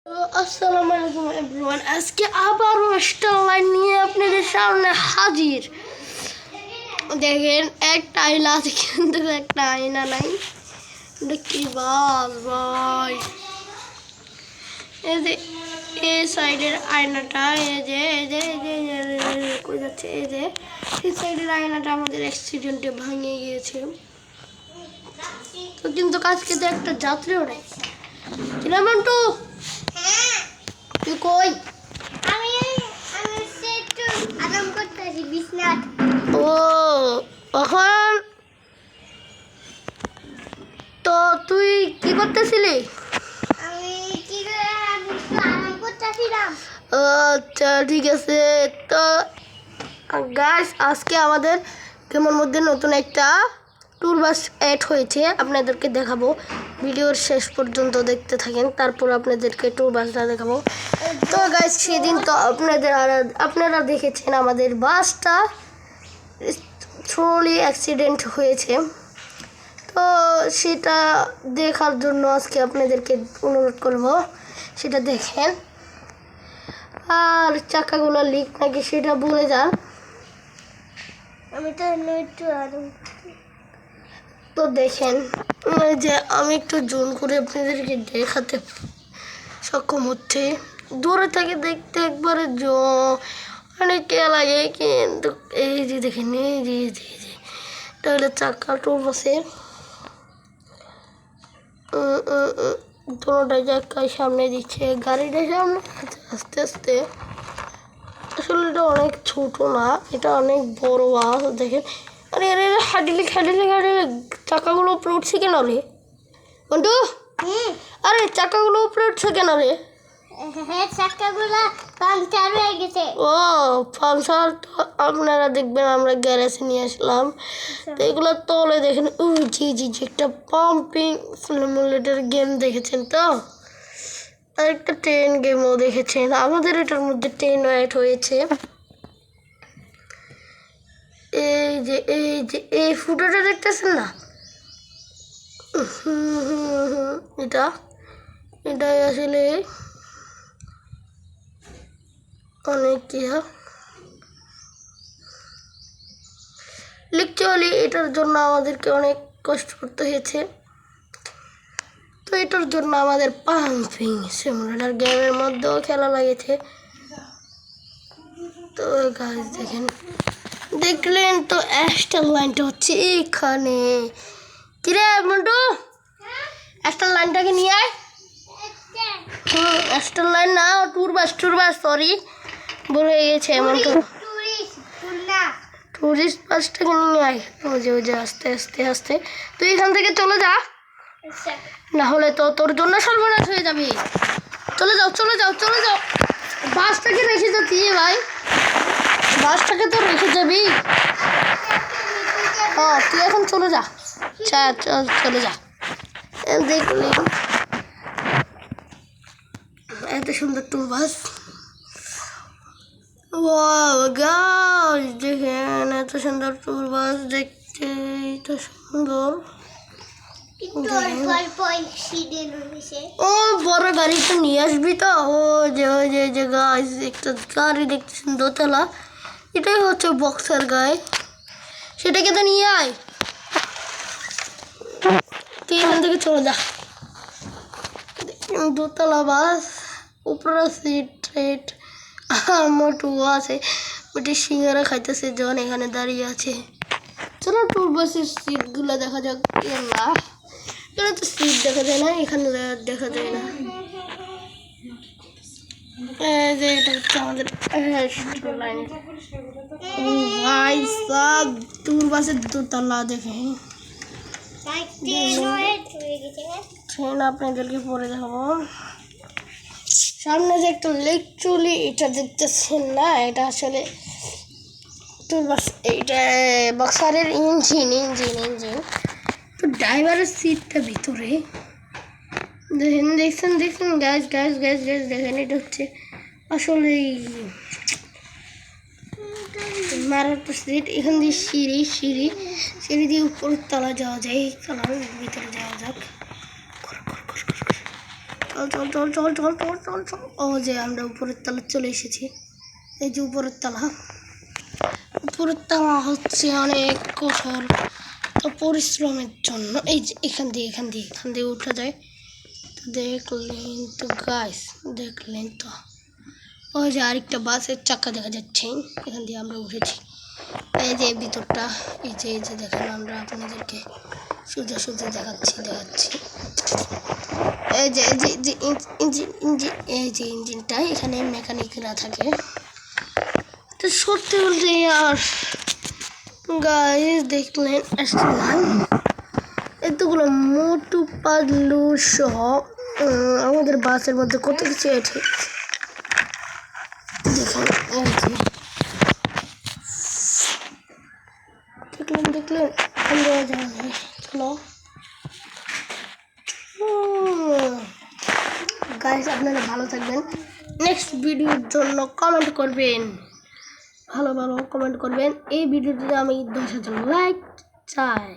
আসসালামু আলাইকুম এভরিওয়ান। আজকে আবারও স্টারলাইট নিয়ে আপনাদের সামনে হাজির। দেখেন একটা আয়না আছে কিন্তু একটা আয়না নাই। এটা কি বাস ভাই, এই যে এই সাইডের আয়নাটা, এই যে কই যাচ্ছে, এই যে এই সাইডের আয়নাটা আমাদের অ্যাক্সিডেন্টে ভাঙে গিয়েছে। তো কিন্তু আজকে তো একটা যাত্রীও নেই। মন্টু তুই কই? ও এখন তো তুই কি করতেছিলি? আচ্ছা ঠিক আছে। তো গাইস আজকে আমাদের গেমের মধ্যে নতুন একটা ট্যুর বাস অ্যাড হয়েছে, আপনাদেরকে দেখাবো। ভিডিওর শেষ পর্যন্ত দেখতে থাকেন, তারপর আপনাদেরকে ট্যুর বাসটা দেখাবো। তো গাইস সেদিন তো আপনারা দেখেছেন আমাদের বাসটা থ্রোলি অ্যাক্সিডেন্ট হয়েছে। তো সেটা দেখার জন্য আজকে আপনাদেরকে অনুরোধ করব, সেটা দেখেন। আর চাকাগুলো লিক নাকি সেটা বলে যান। আমি তো দেখেন যে আমি একটু জুম করে আপনাদেরকে দেখাতে সক্ষম হচ্ছে। দূরে থেকে দেখতে একবারে অনেকে লাগে, কিন্তু এই যে দেখেন, এই যে এটা হলো চাকা ট্যুর বাসের। দুটোটাই চাকায় সামনে দিচ্ছে, গাড়িটা সামনে আস্তে আস্তে। আসলে এটা অনেক ছোট না, এটা অনেক বড় বাস। দেখেন আরে আরে হাঁটিলে চাকাগুলো উপরে উঠছে কেন রে মন্টু? আরে চাকাগুলো উপরে উঠছে কেন রে? ও পাংচার। তো আপনারা দেখবেন আমরা গ্যারেজে নিয়ে আসলাম। তো এগুলো তলে দেখেন, জি একটা পাম্পিং সিমুলেটর গেম দেখেছেন তো, আর একটা ট্রেন গেমও দেখেছেন। আমাদের এটার মধ্যে ট্রেন অ্যাড হয়েছে। এই ফুটোটা দেখতেছেন না, এটাই আসলে অনেক লিটারালি এটার জন্য আমাদেরকে অনেক কষ্ট করতে হয়েছে। তো এটার জন্য আমাদের পাম্পিং সিমুলেটর গেমের মধ্যেও খেলা লাগেছে। তো গাইস দেখলেন তো স্টার লাইনটা হচ্ছে এখানে। কিরে মন্টু, স্টার লাইনটাকে নিয়ে আয়। স্টার লাইন না, ট্যুর বাস সরি বলে গেছে মন্টু। টুরিস্ট বাসটাকে নিয়ে আয়। ওই যে আস্তে আস্তে তুই এখান থেকে চলে যা, না হলে তো তোর জন্য সর্বনাশ হয়ে যাবে। চলে যাও। বাসটাকে রেখে যাচ্ছি ভাই, বাসটাকে তো রেখে যাবি। হ্যাঁ তুই এখন চলে যা, চলে যা। দেখলি এত সুন্দর ট্যুর বাস। দেখেন এত সুন্দর ট্যুর বাস, দেখতে এত সুন্দর। ও বড় গাড়িটা নিয়ে আসবি তো। ও যে গাছ একটা গাড়ি দেখতেছেন দোতলা, এটাই হচ্ছে বক্সার গায়ে, সেটাকে তো নিয়ে আয়। তুই এখান থেকে চলে যা। দোতলা বাস, উপরে সিট মোটু আছে, ওটি সিঙ্গারা খাইতেছে, জন এখানে দাঁড়িয়ে আছে। চলো ট্যুর বাসের সিটগুলো দেখা যাক। না এখানে তো সিট দেখা যায় না, এখানে দেখা যায় না। যে এটা হচ্ছে আমাদের ভাই সব ট্যুর বাসের দোতলা। দেখেন ট্রেন আপনাদেরকে পরে দেখাবো। সামনে যে একটা লেক চুলি, এটা দেখতেছেন না, এটা আসলে ট্যুর বাস, এইটা বক্সারের ইঞ্জিন। তো ড্রাইভারের সিটটা ভিতরে দেখছেন গ্যাস দেখেন। এটা হচ্ছে আসলে মারাত্মক সিট। এখান দিয়ে সিঁড়ি দিয়ে উপরের তলা যাওয়া যায়। তলার ভিতরে যাওয়া যাক। চল চল চল চল চল চল চল। ও যে আমরা উপরের তলা চলে এসেছি। এই যে উপরের তলা হচ্ছে অনেক কঠোর তো পরিশ্রমের জন্য। এই যে এখান দিয়ে উঠা যায়। তো দেখলেন তো গাইস, দেখলেন তো ওই যে আরেকটা বাসের চাকা দেখা যাচ্ছে, এখান দিয়ে আমরা উঠেছি। এই যে ভিতরটা, এই যে দেখেন আমরা আপনাদেরকে সোজা সোজা দেখাচ্ছি। এই যে ইঞ্জিনটা, এখানে মেকানিকরা থাকে। তো সত্যি বলতে আর গাইস দেখলেন এতগুলো মোটু পাতলু সহ আমাদের বাসের মধ্যে কত কিছু এঠে দেখেন। দেখলেন আমরা জানি। চলো গাইস, আপনারা ভালো থাকবেন। নেক্সট ভিডিওর জন্য কমেন্ট করবেন, ভালো কমেন্ট করবেন। এই ভিডিওটিতে আমি 10,000 লাইক চাই।